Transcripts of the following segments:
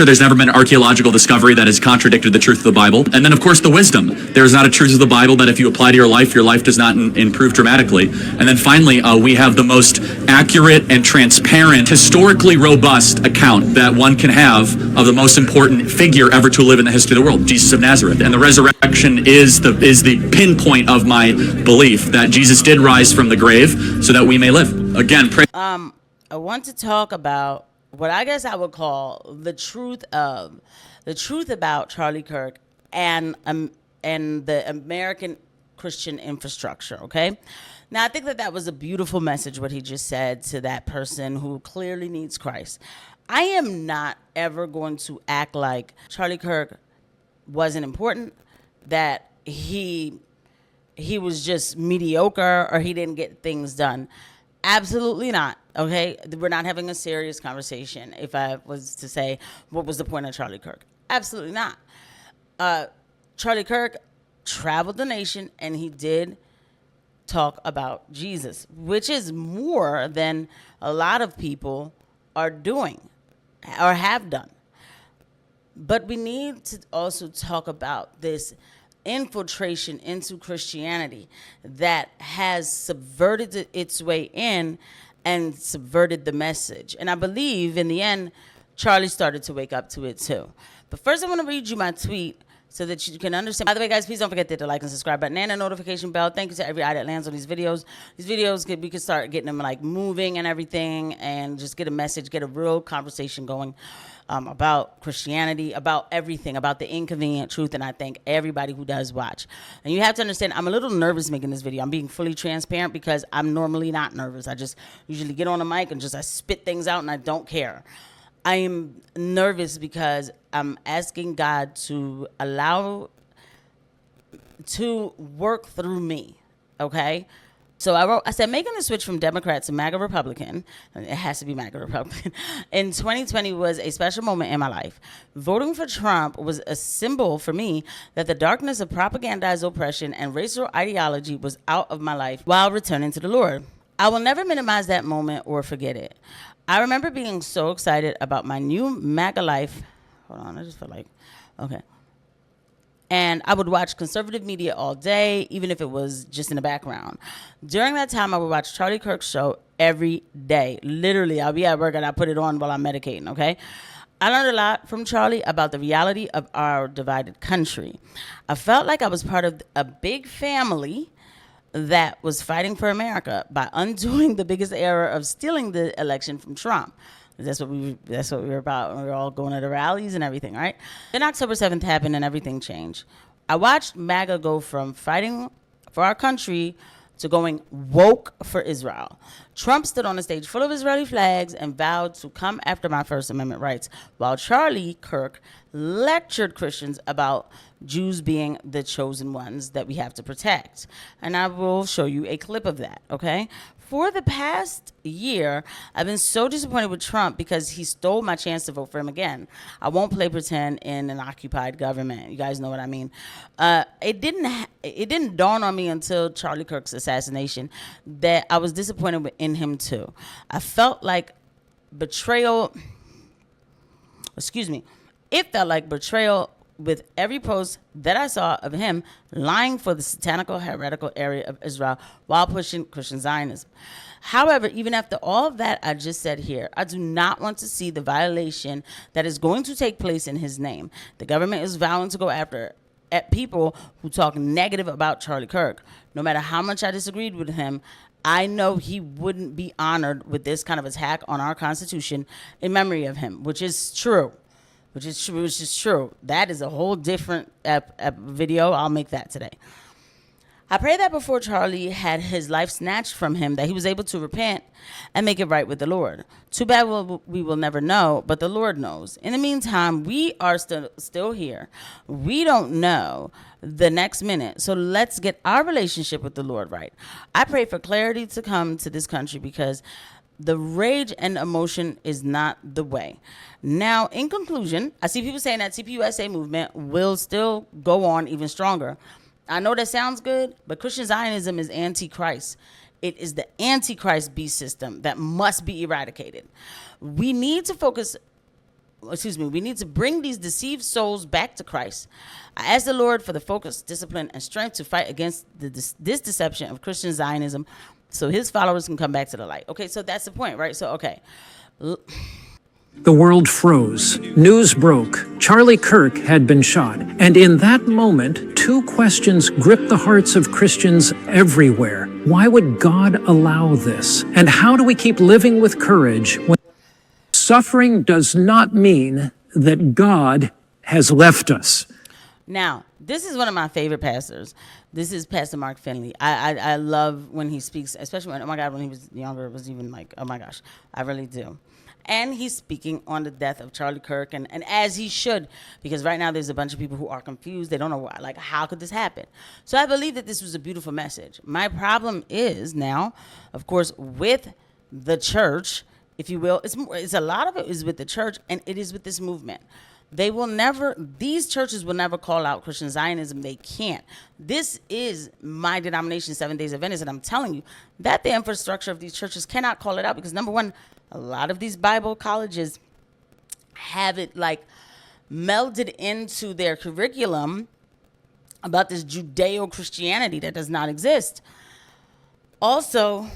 There's never been archaeological discovery that has contradicted the truth of the Bible. And then, of course, the wisdom. There is not a truth of the Bible that if you apply to your life does not improve dramatically. And then finally, we have the most accurate and transparent, historically robust account that one can have of the most important figure ever to live in the history of the world, Jesus of Nazareth. And the resurrection is the pinpoint of my belief that Jesus did rise from the grave so that we may live. Again, pray. I want to talk about what I guess I would call the truth about Charlie Kirk and the American Christian infrastructure. Okay, now I think that was a beautiful message what he just said to that person who clearly needs Christ. I am not ever going to act like Charlie Kirk wasn't important, that he was just mediocre or he didn't get things done. Absolutely not. Okay, we're not having a serious conversation. If I was to say, what was the point of Charlie Kirk? Absolutely not. Charlie Kirk traveled the nation and he did talk about Jesus, which is more than a lot of people are doing or have done. But we need to also talk about this infiltration into Christianity that has subverted its way in and subverted the message. And I believe in the end, Charlie started to wake up to it too. But first I want to read you my tweet so that you can understand. By the way, guys, please don't forget to hit the like and subscribe button and the notification bell. Thank you to every eye that lands on these videos. These videos, we can start getting them like moving and everything and just get a message, get a real conversation going about Christianity, about everything, about the inconvenient truth. And I thank everybody who does watch. And you have to understand, I'm a little nervous making this video. I'm being fully transparent because I'm normally not nervous. I just usually get on the mic and I spit things out and I don't care. I am nervous because I'm asking God to allow to work through me, okay? So I said, making the switch from Democrat to MAGA Republican, it has to be MAGA Republican, in 2020 was a special moment in my life. Voting for Trump was a symbol for me that the darkness of propagandized oppression and racial ideology was out of my life while returning to the Lord. I will never minimize that moment or forget it. I remember being so excited about my new MAGA life. Hold on, I just feel like, okay. And I would watch conservative media all day, even if it was just in the background. During that time, I would watch Charlie Kirk's show every day. Literally, I'll be at work and I put it on while I'm medicating, okay? I learned a lot from Charlie about the reality of our divided country. I felt like I was part of a big family that was fighting for America by undoing the biggest error of stealing the election from Trump. That's what we were about. We were all going to the rallies and everything, right? Then October 7th happened and everything changed. I watched MAGA go from fighting for our country to going woke for Israel. Trump stood on a stage full of Israeli flags and vowed to come after my First Amendment rights, while Charlie Kirk lectured Christians about Jews being the chosen ones that we have to protect. And I will show you a clip of that, okay? For the past year, I've been so disappointed with Trump because he stole my chance to vote for him again. I won't play pretend in an occupied government. You guys know what I mean. It didn't dawn on me until Charlie Kirk's assassination that I was disappointed in him too. I felt like betrayal. It felt like betrayal with every post that I saw of him lying for the satanical, heretical area of Israel while pushing Christian Zionism. However, even after all of that I just said here, I do not want to see the violation that is going to take place in his name. The government is vowing to go after at people who talk negative about Charlie Kirk. No matter how much I disagreed with him, I know he wouldn't be honored with this kind of attack on our Constitution in memory of him, which is true. Which is true. That is a whole different video. I'll make that today. I pray that before Charlie had his life snatched from him, that he was able to repent and make it right with the Lord. Too bad we will never know, but the Lord knows. In the meantime, we are still here. We don't know the next minute, so let's get our relationship with the Lord right. I pray for clarity to come to this country because the rage and emotion is not the way. Now, in conclusion, I see people saying that TPUSA movement will still go on even stronger. I know that sounds good, but Christian Zionism is anti-Christ. It is the anti-Christ beast system that must be eradicated. We need to focus we need to bring these deceived souls back to Christ. I ask the Lord for the focus, discipline, and strength to fight against this deception of Christian Zionism so his followers can come back to the light. Okay, so that's the point, right? So, okay. The world froze. News broke. Charlie Kirk had been shot. And in that moment, two questions gripped the hearts of Christians everywhere. Why would God allow this? And how do we keep living with courage when suffering does not mean that God has left us? Now, this is one of my favorite pastors. This is Pastor Mark Finley. I love when he speaks, especially when, oh my God, when he was younger, it was even like, oh my gosh, I really do. And he's speaking on the death of Charlie Kirk, and as he should, because right now there's a bunch of people who are confused. They don't know why, like, how could this happen? So I believe that this was a beautiful message. My problem is now, of course, with the church, if you will, it's a lot of it is with the church, and it is with this movement. These churches will never call out Christian Zionism. They can't. This is my denomination, Seventh Days Adventist, and I'm telling you that the infrastructure of these churches cannot call it out because, number one, a lot of these Bible colleges have it like melded into their curriculum about this Judeo-Christianity that does not exist. Also,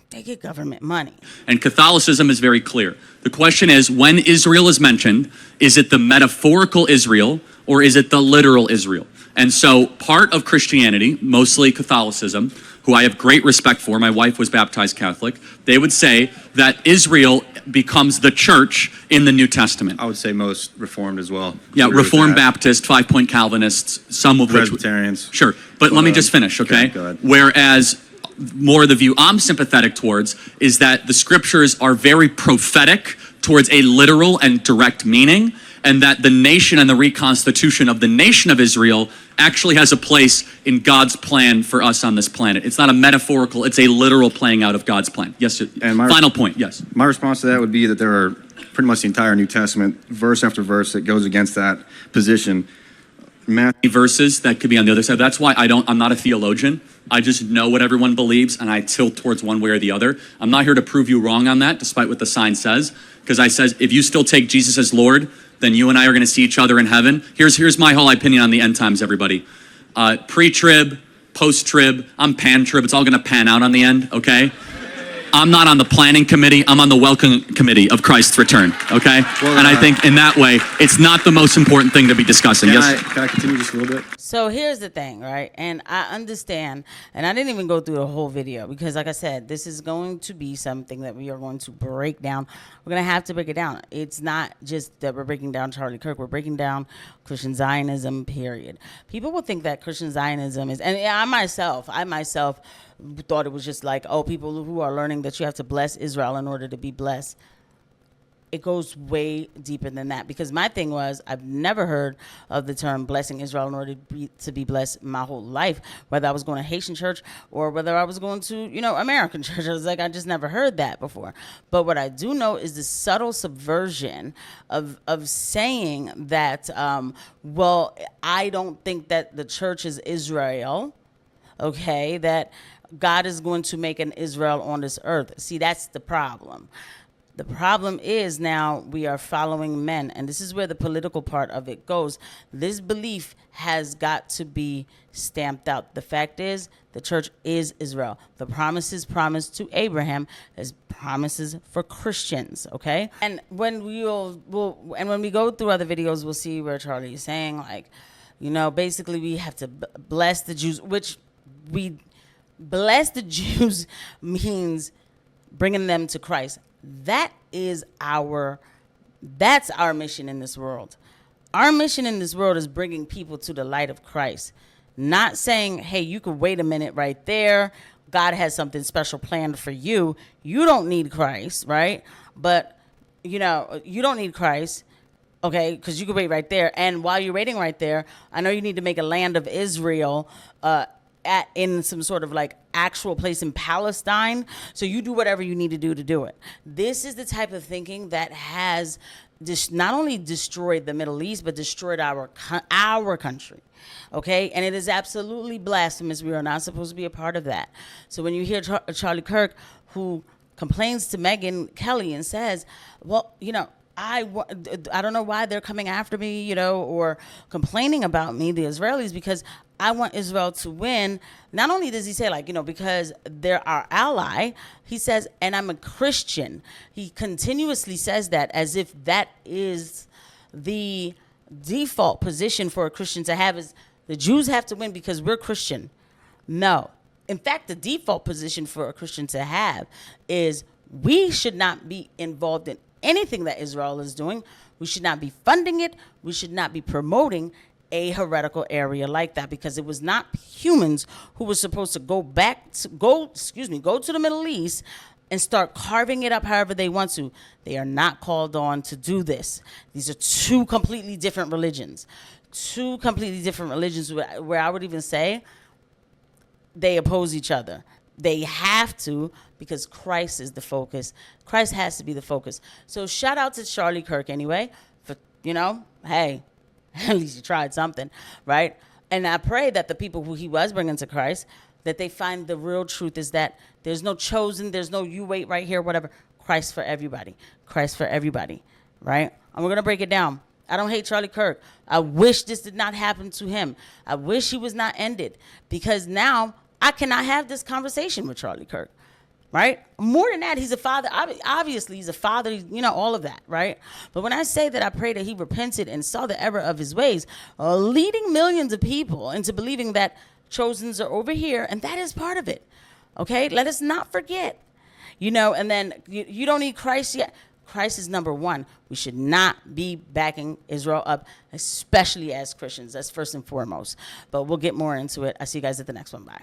they get government money. And Catholicism is very clear. The question is, when Israel is mentioned, is it the metaphorical Israel or is it the literal Israel? And so part of Christianity, mostly Catholicism, who I have great respect for, my wife was baptized Catholic, they would say that Israel becomes the church in the New Testament. I would say most Reformed as well. Yeah, Reformed Baptist, 5-point Calvinists, some of Presbyterians. which... Sure, but let me just finish, okay? Go ahead. Whereas more the view I'm sympathetic towards is that the scriptures are very prophetic towards a literal and direct meaning, and that the nation and the reconstitution of the nation of Israel actually has a place in God's plan for us on this planet. It's not a metaphorical, it's a literal playing out of God's plan. Yes, and final point, yes. My response to that would be that there are pretty much the entire New Testament, verse after verse, that goes against that position. Verses that could be on the other side. That's why I'm not a theologian. I just know what everyone believes, and I tilt towards one way or the other. I'm not here to prove you wrong on that, despite what the sign says, because I says, if you still take Jesus as Lord, then you and I are going to see each other in heaven. Here's my whole opinion on the end times, everybody. Pre-trib, post-trib, I'm pan-trib. It's all going to pan out on the end, okay? I'm not on the planning committee. I'm on the welcome committee of Christ's return, okay? Well, and I think in that way, it's not the most important thing to be discussing. Can Yes. I continue just a little bit? So here's the thing, right? And I understand, and I didn't even go through the whole video because, like I said, this is going to be something that we are going to break down. We're going to have to break it down. It's not just that we're breaking down Charlie Kirk. We're breaking down Christian Zionism, period. People will think that Christian Zionism is, and I myself thought it was just like, oh, people who are learning that you have to bless Israel in order to be blessed. It goes way deeper than that, because my thing was, I've never heard of the term blessing Israel in order to be blessed my whole life, whether I was going to Haitian church or whether I was going to, American church. I was like, I just never heard that before. But what I do know is the subtle subversion of saying that, well, I don't think that the church is Israel, okay, that God is going to make an Israel on this earth. See, that's the problem. The problem is now we are following men, and this is where the political part of it goes. This belief has got to be stamped out. The fact is, the church is Israel. The promises promised to Abraham is promises for Christians, okay? And when we when we go through other videos, we'll see where Charlie is saying, like, basically we have to bless the Jews, which we bless the Jews means bringing them to Christ. That's our mission in this world. Our mission in this world is bringing people to the light of Christ. Not saying, hey, you could wait a minute right there. God has something special planned for you. You don't need Christ, right? But, you don't need Christ, okay, because you could wait right there. And while you're waiting right there, I know you need to make a land of Israel in some sort of like actual place in Palestine. So you do whatever you need to do it. This is the type of thinking that has not only destroyed the Middle East, but destroyed our country. Okay, and it is absolutely blasphemous. We are not supposed to be a part of that. So when you hear Charlie Kirk, who complains to Megyn Kelly and says, well, I don't know why they're coming after me, you know, or complaining about me, the Israelis, because I want Israel to win. Not only does he say, like, you know, because they're our ally, he says, and I'm a Christian. He continuously says that as if that is the default position for a Christian to have, is the Jews have to win because we're Christian. No. In fact, the default position for a Christian to have is we should not be involved in anything that Israel is doing. We should not be funding it. We should not be promoting a heretical area like that, because it was not humans who were supposed to go to the Middle East and start carving it up however they want to. They are not called on to do this. These are two completely different religions. Two completely different religions where I would even say they oppose each other. They have to, because Christ is the focus. Christ has to be the focus. So shout out to Charlie Kirk anyway, for, you know, hey, at least you tried something, right? And I pray that the people who he was bringing to Christ, that they find the real truth is that there's no chosen, there's no you wait right here, whatever. Christ for everybody. Christ for everybody, right? And we're going to break it down. I don't hate Charlie Kirk. I wish this did not happen to him. I wish he was not ended, because now I cannot have this conversation with Charlie Kirk, right? More than that, he's a father. Obviously, he's a father, you know, all of that, right? But when I say that I pray that he repented and saw the error of his ways, leading millions of people into believing that chosens are over here, and that is part of it, okay? Let us not forget, you know, and then you don't need Christ yet. Christ is number one. We should not be backing Israel up, especially as Christians. That's first and foremost. But we'll get more into it. I'll see you guys at the next one. Bye.